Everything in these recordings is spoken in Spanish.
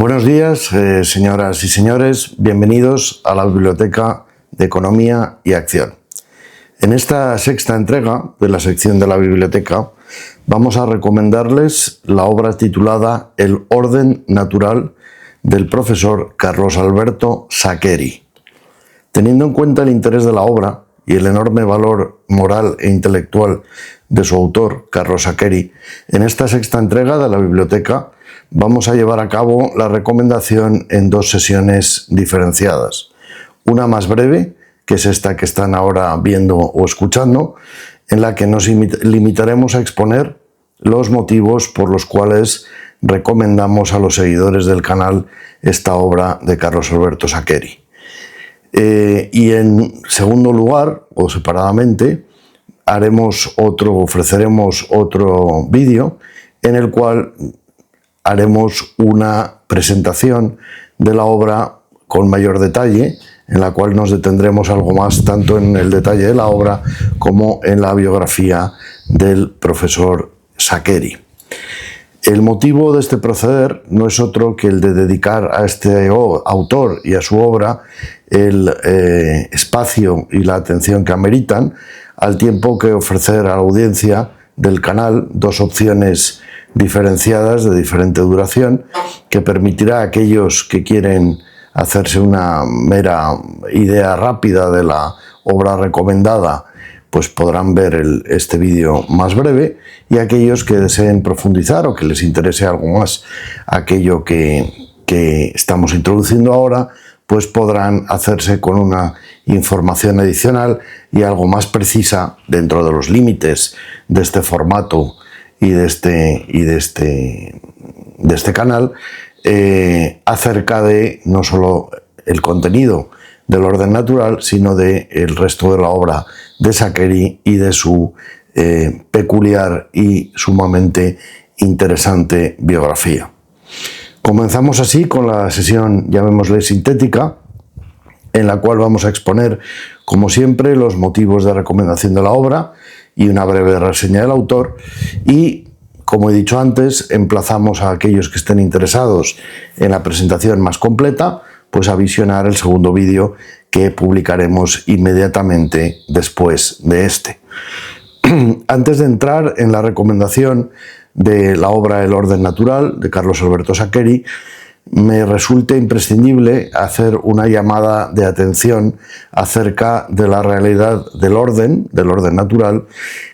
Buenos días, señoras y señores, bienvenidos a la Biblioteca de Economía y Acción. En esta sexta entrega de la sección de la biblioteca vamos a recomendarles la obra titulada El orden natural del profesor Carlos Alberto Saccheri. Teniendo en cuenta el interés de la obra y el enorme valor moral e intelectual de su autor, Carlos Saccheri, en esta sexta entrega de la biblioteca vamos a llevar a cabo la recomendación en dos sesiones diferenciadas. Una más breve, que es esta que están ahora viendo o escuchando, en la que nos limitaremos a exponer los motivos por los cuales recomendamos a los seguidores del canal esta obra de Carlos Alberto Saccheri. Y en segundo lugar, o separadamente, ofreceremos otro vídeo en el cual haremos una presentación de la obra con mayor detalle, en la cual nos detendremos algo más tanto en el detalle de la obra como en la biografía del profesor Saccheri. El motivo de este proceder no es otro que el de dedicar a este autor y a su obra el espacio y la atención que ameritan, al tiempo que ofrecer a la audiencia del canal dos opciones diferenciadas de diferente duración que permitirá a aquellos que quieren hacerse una mera idea rápida de la obra recomendada, pues podrán ver este vídeo más breve, y aquellos que deseen profundizar o que les interese algo más aquello que estamos introduciendo ahora, pues podrán hacerse con una información adicional y algo más precisa dentro de los límites de este formato y de este canal, acerca de no solo el contenido del orden natural, sino de el resto de la obra de Saccheri y de su peculiar y sumamente interesante biografía. Comenzamos así con la sesión, llamémosle sintética, en la cual vamos a exponer, como siempre, los motivos de recomendación de la obra y una breve reseña del autor, y, como he dicho antes, emplazamos a aquellos que estén interesados en la presentación más completa, pues a visionar el segundo vídeo que publicaremos inmediatamente después de este. Antes de entrar en la recomendación de la obra El orden natural de Carlos Alberto Saccheri, me resulta imprescindible hacer una llamada de atención acerca de la realidad del orden natural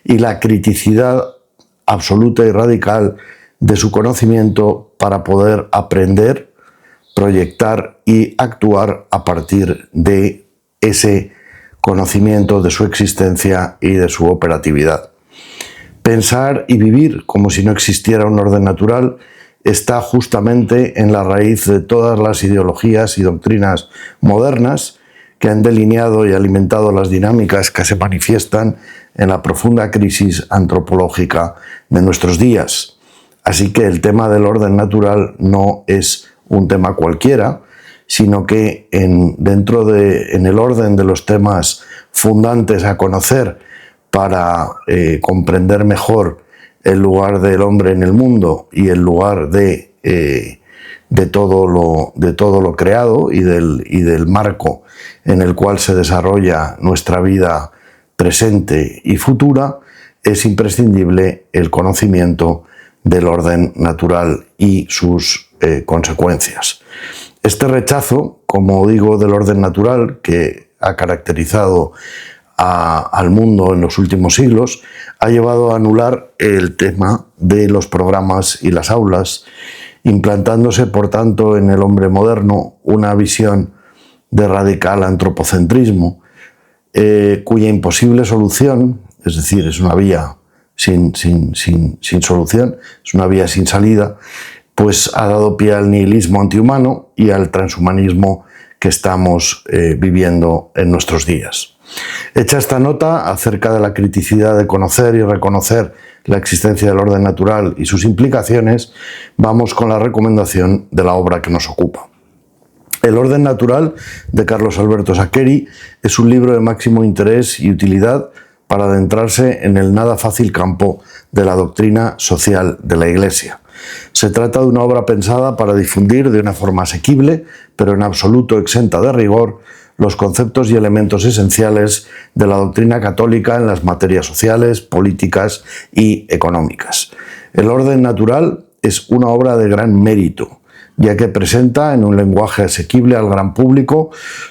y la criticidad absoluta y radical de su conocimiento para poder aprender, proyectar y actuar a partir de ese conocimiento, de su existencia y de su operatividad. Pensar y vivir como si no existiera un orden natural está justamente en la raíz de todas las ideologías y doctrinas modernas que han delineado y alimentado las dinámicas que se manifiestan en la profunda crisis antropológica de nuestros días. Así que el tema del orden natural no es un tema cualquiera, sino que en el orden de los temas fundantes a conocer para comprender mejor el lugar del hombre en el mundo y el lugar de todo lo creado y del marco en el cual se desarrolla nuestra vida presente y futura, es imprescindible el conocimiento del orden natural y sus consecuencias. Este rechazo, como digo, del orden natural que ha caracterizado al mundo en los últimos siglos, ha llevado a anular el tema de los programas y las aulas, implantándose, por tanto, en el hombre moderno una visión de radical antropocentrismo, cuya imposible solución, es decir, es una vía sin solución, es una vía sin salida, pues ha dado pie al nihilismo antihumano y al transhumanismo que estamos viviendo en nuestros días. Hecha esta nota acerca de la criticidad de conocer y reconocer la existencia del orden natural y sus implicaciones, vamos con la recomendación de la obra que nos ocupa. El orden natural de Carlos Alberto Saccheri es un libro de máximo interés y utilidad para adentrarse en el nada fácil campo de la doctrina social de la Iglesia. Se trata de una obra pensada para difundir de una forma asequible, pero en absoluto exenta de rigor, los conceptos y elementos esenciales de la doctrina católica en las materias sociales, políticas y económicas. El orden natural es una obra de gran mérito, ya que presenta en un lenguaje asequible al gran público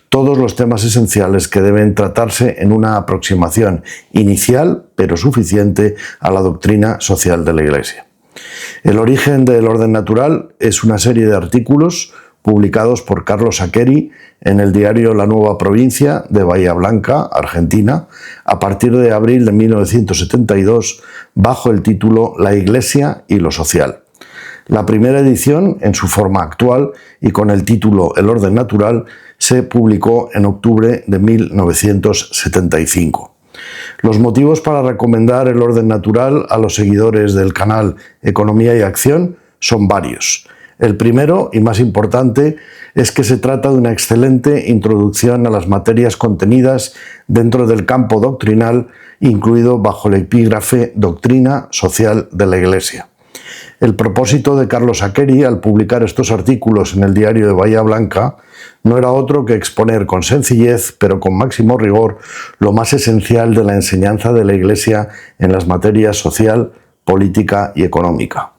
todos los temas esenciales que deben tratarse en una aproximación inicial, pero suficiente, a la doctrina social de la Iglesia. El origen del orden natural es una serie de artículos publicados por Carlos Sakeri en el diario La Nueva Provincia de Bahía Blanca, Argentina, a partir de abril de 1972, bajo el título La Iglesia y lo social. La primera edición, en su forma actual y con el título El orden natural, se publicó en octubre de 1975. Los motivos para recomendar el orden natural a los seguidores del canal Economía y Acción son varios. El primero y más importante es que se trata de una excelente introducción a las materias contenidas dentro del campo doctrinal, incluido bajo el epígrafe Doctrina Social de la Iglesia. El propósito de Carlos Sakeri al publicar estos artículos en el diario de Bahía Blanca no era otro que exponer con sencillez, pero con máximo rigor, lo más esencial de la enseñanza de la Iglesia en las materias social, política y económica.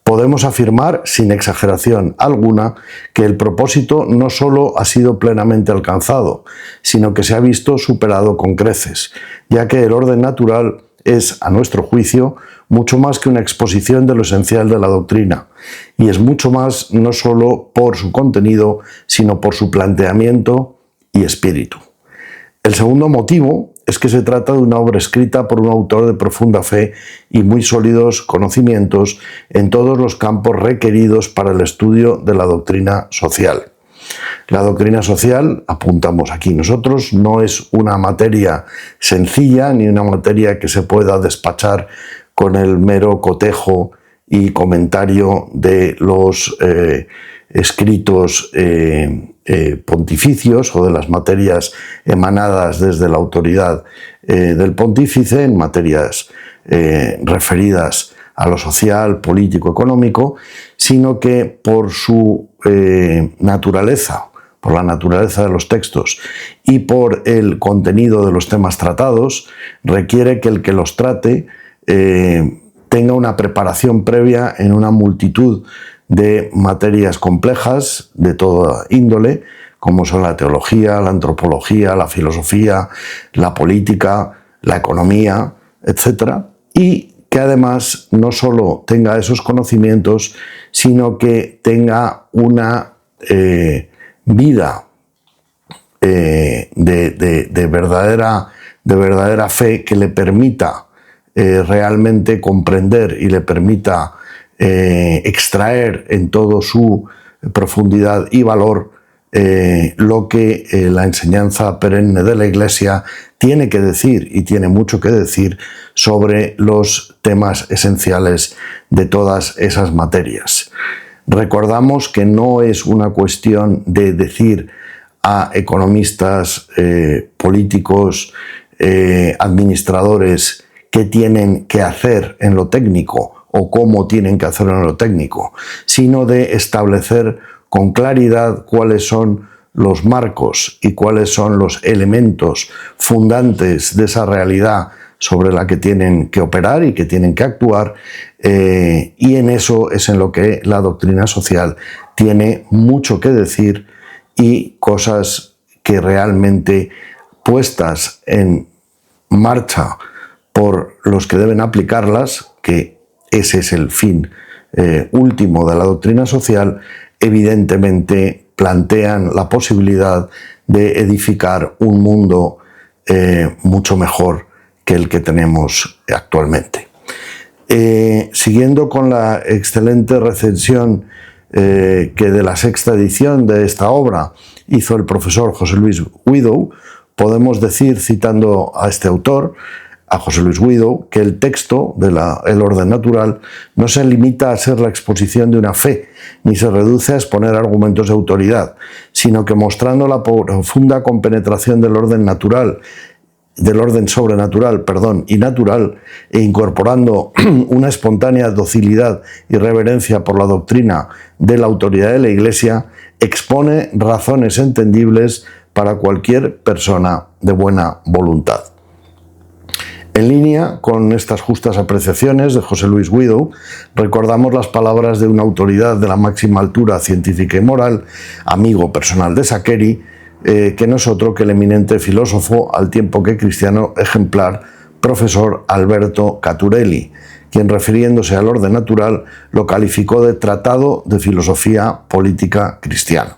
Podemos afirmar, sin exageración alguna, que el propósito no solo ha sido plenamente alcanzado, sino que se ha visto superado con creces, ya que el orden natural es, a nuestro juicio, mucho más que una exposición de lo esencial de la doctrina, y es mucho más no solo por su contenido, sino por su planteamiento y espíritu. El segundo motivo es que se trata de una obra escrita por un autor de profunda fe y muy sólidos conocimientos en todos los campos requeridos para el estudio de la doctrina social. La doctrina social, apuntamos aquí nosotros, no es una materia sencilla ni una materia que se pueda despachar con el mero cotejo y comentario de los escritos pontificios o de las materias emanadas desde la autoridad del pontífice en materias referidas a lo social, político, económico, sino que por su naturaleza, por la naturaleza de los textos y por el contenido de los temas tratados, requiere que el que los trate tenga una preparación previa en una multitud de materias complejas de toda índole, como son la teología, la antropología, la filosofía, la política, la economía, etc. Y que además no solo tenga esos conocimientos, sino que tenga una vida de verdadera fe que le permita realmente comprender y le permita extraer en toda su profundidad y valor lo que la enseñanza perenne de la Iglesia tiene que decir, y tiene mucho que decir, sobre los temas esenciales de todas esas materias. Recordamos que no es una cuestión de decir a economistas, políticos, administradores qué tienen que hacer en lo técnico o cómo tienen que hacerlo en lo técnico, sino de establecer con claridad cuáles son los marcos y cuáles son los elementos fundantes de esa realidad sobre la que tienen que operar y que tienen que actuar, y en eso es en lo que la doctrina social tiene mucho que decir y cosas que realmente puestas en marcha por los que deben aplicarlas, que ese es el fin último de la doctrina social, evidentemente plantean la posibilidad de edificar un mundo mucho mejor que el que tenemos actualmente. Siguiendo con la excelente recensión que de la sexta edición de esta obra hizo el profesor José Luis Widow, podemos decir, citando a este autor, a José Luis Widow, que el texto del orden natural no se limita a ser la exposición de una fe, ni se reduce a exponer argumentos de autoridad, sino que mostrando la profunda compenetración del orden natural del orden sobrenatural, y natural, e incorporando una espontánea docilidad y reverencia por la doctrina de la autoridad de la Iglesia, expone razones entendibles para cualquier persona de buena voluntad. En línea con estas justas apreciaciones de José Luis Guido, recordamos las palabras de una autoridad de la máxima altura científica y moral, amigo personal de Saccheri, que no es otro que el eminente filósofo, al tiempo que cristiano ejemplar, profesor Alberto Caturelli, quien, refiriéndose al orden natural, lo calificó de tratado de filosofía política cristiana.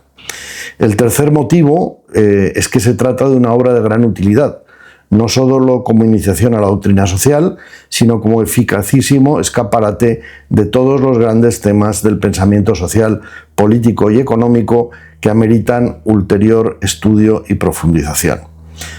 El tercer motivo es que se trata de una obra de gran utilidad, no solo como iniciación a la doctrina social, sino como eficacísimo escaparate de todos los grandes temas del pensamiento social, político y económico que ameritan ulterior estudio y profundización.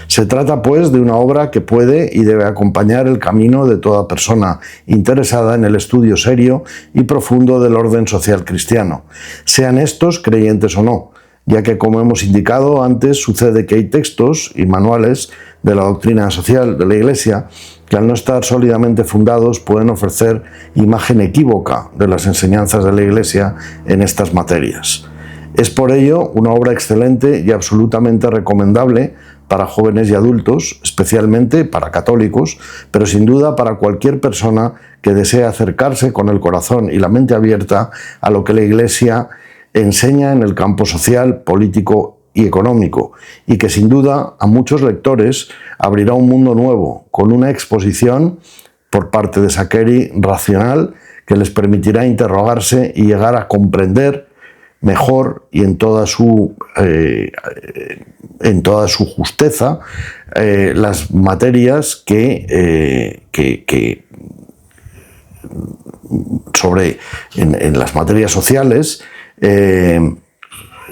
Se trata, pues, de una obra que puede y debe acompañar el camino de toda persona interesada en el estudio serio y profundo del orden social cristiano, sean estos creyentes o no, ya que, como hemos indicado antes, sucede que hay textos y manuales de la doctrina social de la Iglesia que, al no estar sólidamente fundados, pueden ofrecer imagen equívoca de las enseñanzas de la Iglesia en estas materias. Es por ello una obra excelente y absolutamente recomendable para jóvenes y adultos, especialmente para católicos, pero sin duda para cualquier persona que desee acercarse con el corazón y la mente abierta a lo que la Iglesia enseña en el campo social, político y económico, y que sin duda a muchos lectores abrirá un mundo nuevo, con una exposición por parte de Saccheri racional que les permitirá interrogarse y llegar a comprender mejor y en toda su justeza las materias en las materias sociales,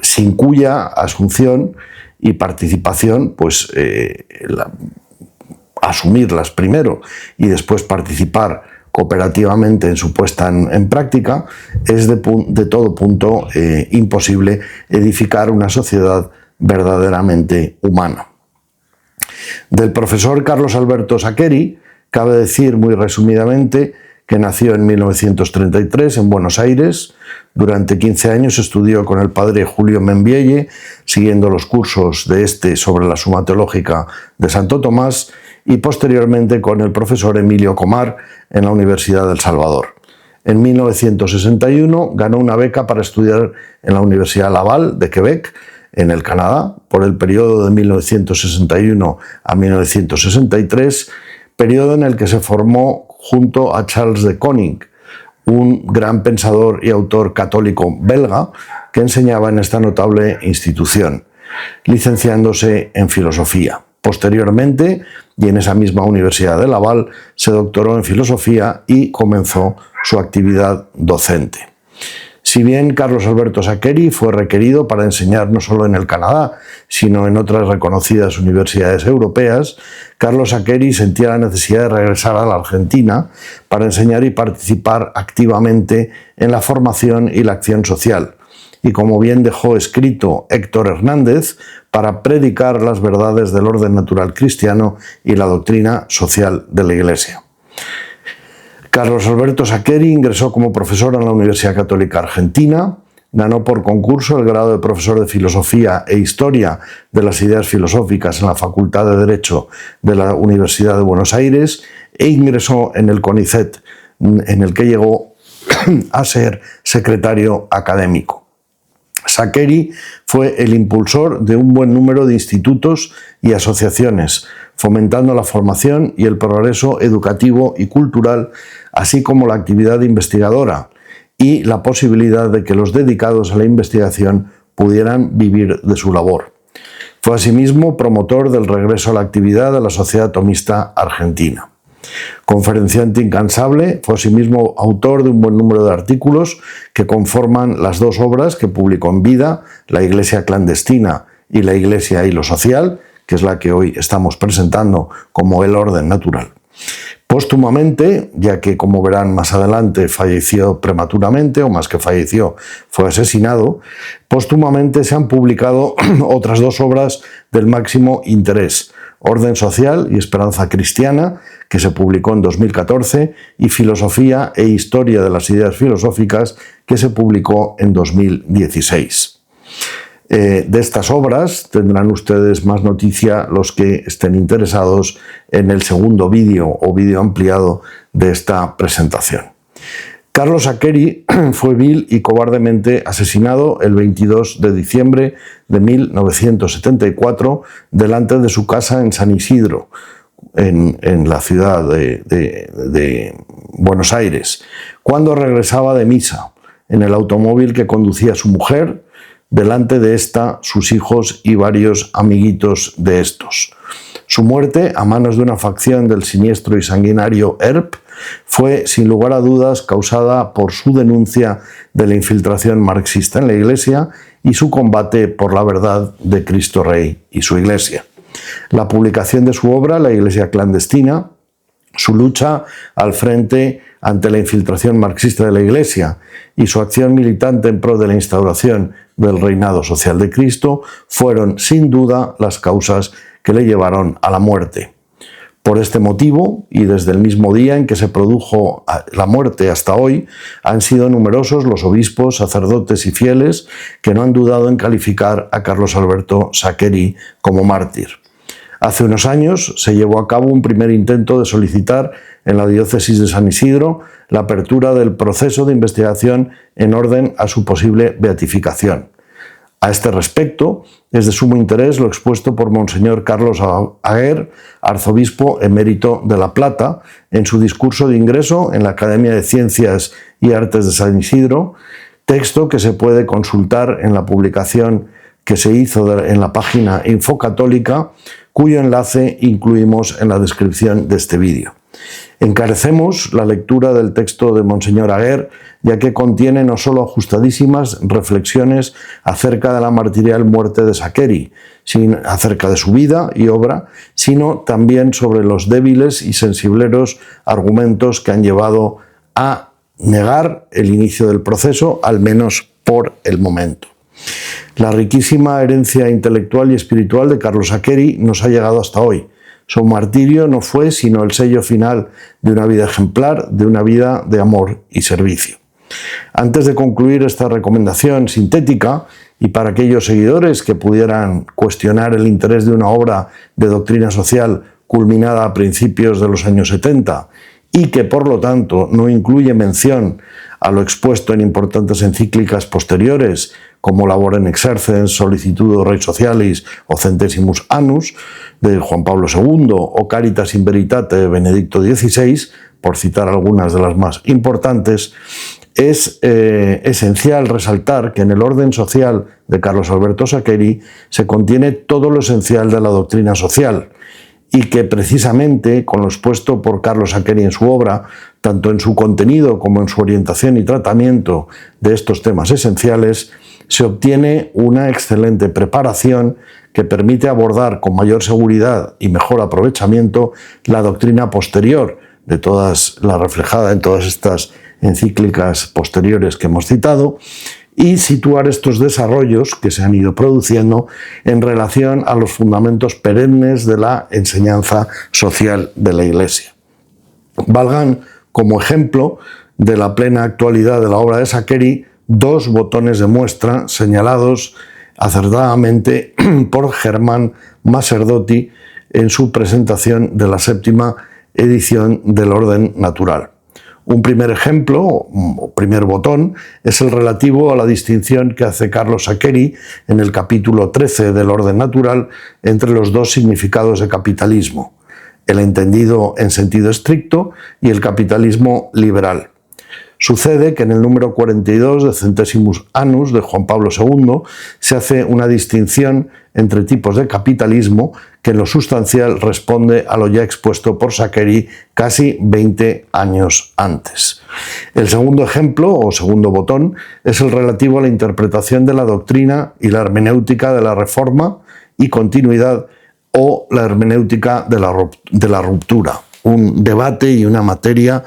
sin cuya asunción y participación, pues asumirlas primero y después participar cooperativamente en su puesta en práctica, es de todo punto imposible edificar una sociedad verdaderamente humana. Del profesor Carlos Alberto Saccheri cabe decir muy resumidamente que nació en 1933 en Buenos Aires. Durante 15 años estudió con el padre Julio Membielle, siguiendo los cursos de este sobre la Suma Teológica de Santo Tomás, y posteriormente con el profesor Emilio Comar en la Universidad del Salvador. En 1961 ganó una beca para estudiar en la Universidad Laval de Quebec, en el Canadá, por el periodo de 1961 a 1963, periodo en el que se formó junto a Charles de Koning, un gran pensador y autor católico belga que enseñaba en esta notable institución, licenciándose en filosofía. Posteriormente, y en esa misma Universidad de Laval, se doctoró en filosofía y comenzó su actividad docente. Si bien Carlos Alberto Saccheri fue requerido para enseñar no solo en el Canadá, sino en otras reconocidas universidades europeas, Carlos Saccheri sentía la necesidad de regresar a la Argentina para enseñar y participar activamente en la formación y la acción social, y como bien dejó escrito Héctor Hernández, para predicar las verdades del orden natural cristiano y la doctrina social de la Iglesia. Carlos Alberto Saccheri ingresó como profesor en la Universidad Católica Argentina, ganó por concurso el grado de profesor de Filosofía e Historia de las Ideas Filosóficas en la Facultad de Derecho de la Universidad de Buenos Aires e ingresó en el CONICET, en el que llegó a ser secretario académico. Saccheri fue el impulsor de un buen número de institutos y asociaciones, fomentando la formación y el progreso educativo y cultural, así como la actividad investigadora y la posibilidad de que los dedicados a la investigación pudieran vivir de su labor. Fue asimismo promotor del regreso a la actividad de la Sociedad Tomista Argentina. Conferenciante incansable, fue asimismo autor de un buen número de artículos que conforman las dos obras que publicó en vida, La Iglesia Clandestina y La Iglesia y lo Social, que es la que hoy estamos presentando como El Orden Natural. Póstumamente, ya que, como verán más adelante, falleció prematuramente, o más que falleció, fue asesinado, póstumamente se han publicado otras dos obras del máximo interés, Orden Social y Esperanza Cristiana, que se publicó en 2014, y Filosofía e Historia de las Ideas Filosóficas, que se publicó en 2016. De estas obras tendrán ustedes más noticia los que estén interesados en el segundo vídeo o vídeo ampliado de esta presentación. Carlo Saccheri fue vil y cobardemente asesinado el 22 de diciembre de 1974 delante de su casa en San Isidro, en la ciudad de Buenos Aires, cuando regresaba de misa en el automóvil que conducía su mujer, delante de esta sus hijos y varios amiguitos de estos. Su muerte, a manos de una facción del siniestro y sanguinario ERP, fue sin lugar a dudas causada por su denuncia de la infiltración marxista en la Iglesia y su combate por la verdad de Cristo Rey y su Iglesia. La publicación de su obra, La Iglesia clandestina, su lucha al frente ante la infiltración marxista de la Iglesia y su acción militante en pro de la instauración del reinado social de Cristo fueron sin duda las causas que le llevaron a la muerte. Por este motivo, y desde el mismo día en que se produjo la muerte hasta hoy, han sido numerosos los obispos, sacerdotes y fieles que no han dudado en calificar a Carlos Alberto Saccheri como mártir. Hace unos años se llevó a cabo un primer intento de solicitar en la diócesis de San Isidro la apertura del proceso de investigación en orden a su posible beatificación. A este respecto, es de sumo interés lo expuesto por Monseñor Carlos Aguer, arzobispo emérito de La Plata, en su discurso de ingreso en la Academia de Ciencias y Artes de San Isidro, texto que se puede consultar en la publicación que se hizo en la página Infocatólica, cuyo enlace incluimos en la descripción de este vídeo. Encarecemos la lectura del texto de Monseñor Aguer, ya que contiene no solo ajustadísimas reflexiones acerca de la martirial muerte de Saccheri, acerca de su vida y obra, sino también sobre los débiles y sensibleros argumentos que han llevado a negar el inicio del proceso, al menos por el momento. La riquísima herencia intelectual y espiritual de Carlo Saccheri nos ha llegado hasta hoy. Su martirio no fue sino el sello final de una vida ejemplar, de una vida de amor y servicio. Antes de concluir esta recomendación sintética, y para aquellos seguidores que pudieran cuestionar el interés de una obra de doctrina social culminada a principios de los años 70 y que por lo tanto no incluye mención a lo expuesto en importantes encíclicas posteriores como Labor in Exercens, Solicitudo Rei Socialis o Centesimus Annus de Juan Pablo II o Caritas in Veritate de Benedicto XVI, por citar algunas de las más importantes, es esencial resaltar que en el orden social de Carlos Alberto Saccheri se contiene todo lo esencial de la doctrina social y que precisamente con lo expuesto por Carlos Saccheri en su obra, tanto en su contenido como en su orientación y tratamiento de estos temas esenciales, se obtiene una excelente preparación que permite abordar con mayor seguridad y mejor aprovechamiento la doctrina posterior de todas la reflejada en todas estas encíclicas posteriores que hemos citado y situar estos desarrollos que se han ido produciendo en relación a los fundamentos perennes de la enseñanza social de la Iglesia. Valgan como ejemplo de la plena actualidad de la obra de Saccheri dos botones de muestra señalados acertadamente por Germán Maserdotti en su presentación de la 7ª edición del Orden Natural. Un primer ejemplo, o primer botón, es el relativo a la distinción que hace Carlos Saccheri en el capítulo 13 del Orden Natural entre los dos significados de capitalismo, el entendido en sentido estricto y el capitalismo liberal. Sucede que en el número 42 de Centesimus Annus de Juan Pablo II se hace una distinción entre tipos de capitalismo que en lo sustancial responde a lo ya expuesto por Saccheri casi 20 años antes. El segundo ejemplo, o segundo botón, es el relativo a la interpretación de la doctrina y la hermenéutica de la reforma y continuidad o la hermenéutica de la ruptura, un debate y una materia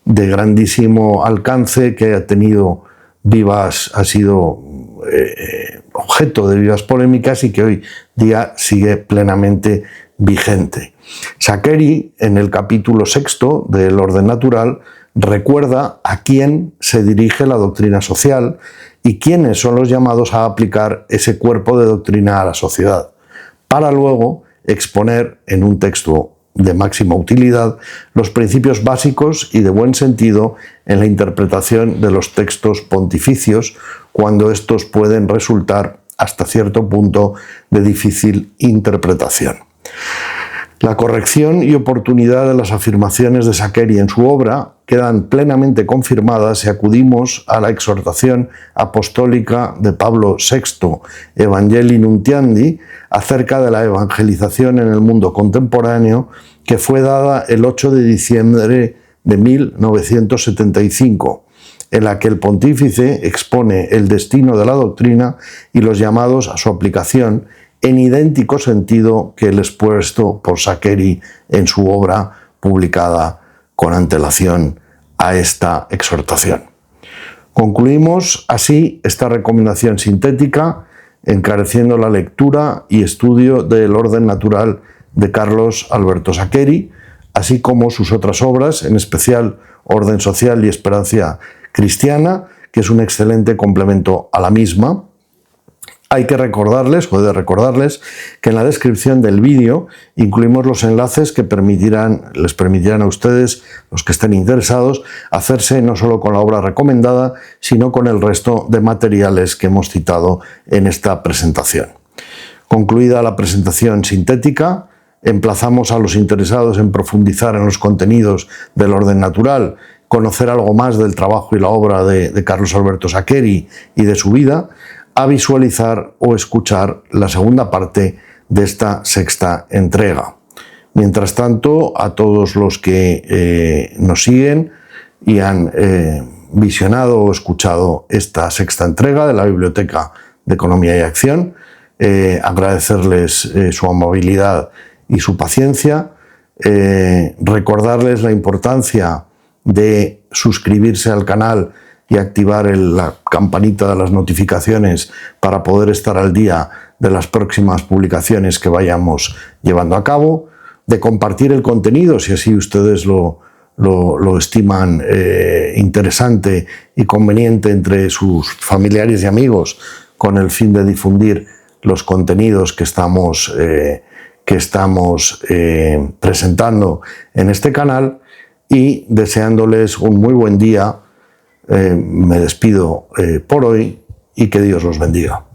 de grandísimo alcance que ha tenido ha sido objeto de vivas polémicas y que hoy día sigue plenamente vigente. Shakeri, en el capítulo 6 del Orden Natural, recuerda a quién se dirige la doctrina social y quiénes son los llamados a aplicar ese cuerpo de doctrina a la sociedad, para luego exponer en un texto de máxima utilidad los principios básicos y de buen sentido en la interpretación de los textos pontificios, cuando estos pueden resultar hasta cierto punto de difícil interpretación. La corrección y oportunidad de las afirmaciones de Shakeri en su obra quedan plenamente confirmadas si acudimos a la exhortación apostólica de Pablo VI, Evangelii Nuntiandi, acerca de la evangelización en el mundo contemporáneo, que fue dada el 8 de diciembre de 1975, en la que el pontífice expone el destino de la doctrina y los llamados a su aplicación en idéntico sentido que el expuesto por Shakeri en su obra publicada con antelación a esta exhortación. Concluimos así esta recomendación sintética, encareciendo la lectura y estudio del Orden Natural de Carlos Alberto Shakeri, así como sus otras obras, en especial Orden Social y Esperanza Cristiana, que es un excelente complemento a la misma. Hay que recordarles que en la descripción del vídeo incluimos los enlaces que les permitirán a ustedes, los que estén interesados, hacerse no solo con la obra recomendada, sino con el resto de materiales que hemos citado en esta presentación. Concluida la presentación sintética, emplazamos a los interesados en profundizar en los contenidos del Orden Natural, conocer algo más del trabajo y la obra de Carlos Alberto Shakeri y de su vida, a visualizar o escuchar la segunda parte de esta sexta entrega. Mientras tanto, a todos los que nos siguen y han visionado o escuchado esta sexta entrega de la Biblioteca de Economía y Acción, agradecerles su amabilidad y su paciencia, recordarles la importancia de suscribirse al canal y activar la campanita de las notificaciones para poder estar al día de las próximas publicaciones que vayamos llevando a cabo, de compartir el contenido si así ustedes lo estiman interesante y conveniente entre sus familiares y amigos, con el fin de difundir los contenidos que estamos presentando en este canal, y deseándoles un muy buen día. Me despido por hoy y que Dios los bendiga.